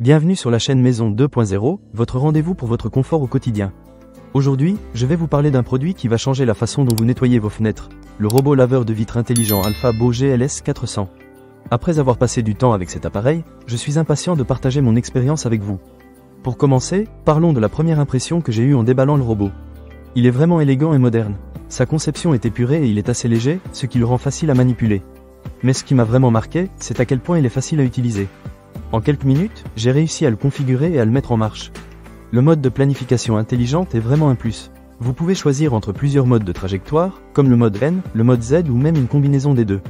Bienvenue sur la chaîne Maison 2.0, votre rendez-vous pour votre confort au quotidien. Aujourd'hui, je vais vous parler d'un produit qui va changer la façon dont vous nettoyez vos fenêtres, le robot laveur de vitres intelligent Alphabo GLS 400. Après avoir passé du temps avec cet appareil, je suis impatient de partager mon expérience avec vous. Pour commencer, parlons de la première impression que j'ai eue en déballant le robot. Il est vraiment élégant et moderne. Sa conception est épurée et il est assez léger, ce qui le rend facile à manipuler. Mais ce qui m'a vraiment marqué, c'est à quel point il est facile à utiliser. En quelques minutes, j'ai réussi à le configurer et à le mettre en marche. Le mode de planification intelligente est vraiment un plus. Vous pouvez choisir entre plusieurs modes de trajectoire, comme le mode N, le mode Z ou même une combinaison des deux.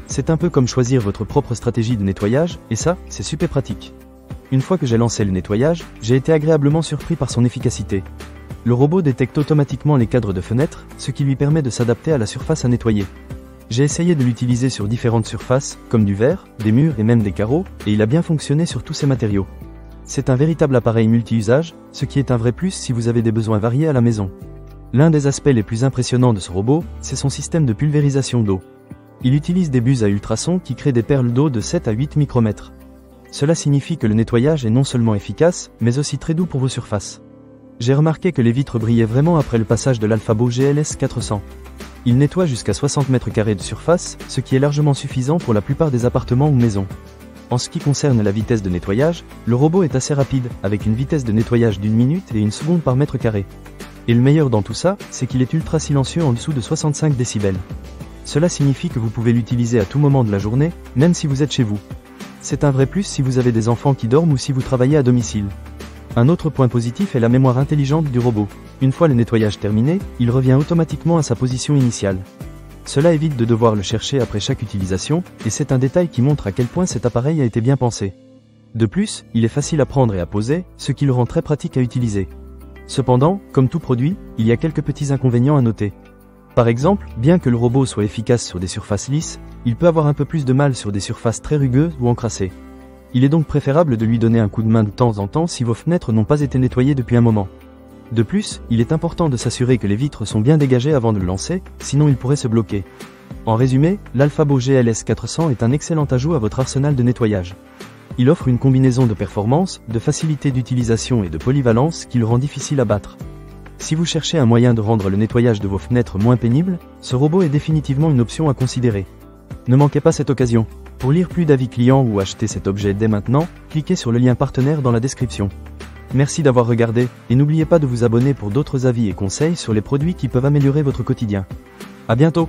C'est un peu comme choisir votre propre stratégie de nettoyage, et ça, c'est super pratique. Une fois que j'ai lancé le nettoyage, j'ai été agréablement surpris par son efficacité. Le robot détecte automatiquement les cadres de fenêtres, ce qui lui permet de s'adapter à la surface à nettoyer. J'ai essayé de l'utiliser sur différentes surfaces, comme du verre, des murs et même des carreaux, et il a bien fonctionné sur tous ces matériaux. C'est un véritable appareil multi-usage, ce qui est un vrai plus si vous avez des besoins variés à la maison. L'un des aspects les plus impressionnants de ce robot, c'est son système de pulvérisation d'eau. Il utilise des buses à ultrasons qui créent des perles d'eau de 7 à 8 micromètres. Cela signifie que le nettoyage est non seulement efficace, mais aussi très doux pour vos surfaces. J'ai remarqué que les vitres brillaient vraiment après le passage de l'Alphabo GLS 400. Il nettoie jusqu'à 60 mètres carrés de surface, ce qui est largement suffisant pour la plupart des appartements ou maisons. En ce qui concerne la vitesse de nettoyage, le robot est assez rapide, avec une vitesse de nettoyage d'1 minute et 1 seconde par mètre carré. Et le meilleur dans tout ça, c'est qu'il est ultra silencieux en dessous de 65 décibels. Cela signifie que vous pouvez l'utiliser à tout moment de la journée, même si vous êtes chez vous. C'est un vrai plus si vous avez des enfants qui dorment ou si vous travaillez à domicile. Un autre point positif est la mémoire intelligente du robot. Une fois le nettoyage terminé, il revient automatiquement à sa position initiale. Cela évite de devoir le chercher après chaque utilisation, et c'est un détail qui montre à quel point cet appareil a été bien pensé. De plus, il est facile à prendre et à poser, ce qui le rend très pratique à utiliser. Cependant, comme tout produit, il y a quelques petits inconvénients à noter. Par exemple, bien que le robot soit efficace sur des surfaces lisses, il peut avoir un peu plus de mal sur des surfaces très rugueuses ou encrassées. Il est donc préférable de lui donner un coup de main de temps en temps si vos fenêtres n'ont pas été nettoyées depuis un moment. De plus, il est important de s'assurer que les vitres sont bien dégagées avant de le lancer, sinon il pourrait se bloquer. En résumé, l'Alphabo GLS 400 est un excellent ajout à votre arsenal de nettoyage. Il offre une combinaison de performance, de facilité d'utilisation et de polyvalence qui le rend difficile à battre. Si vous cherchez un moyen de rendre le nettoyage de vos fenêtres moins pénible, ce robot est définitivement une option à considérer. Ne manquez pas cette occasion. Pour lire plus d'avis clients ou acheter cet objet dès maintenant, cliquez sur le lien partenaire dans la description. Merci d'avoir regardé, et n'oubliez pas de vous abonner pour d'autres avis et conseils sur les produits qui peuvent améliorer votre quotidien. À bientôt!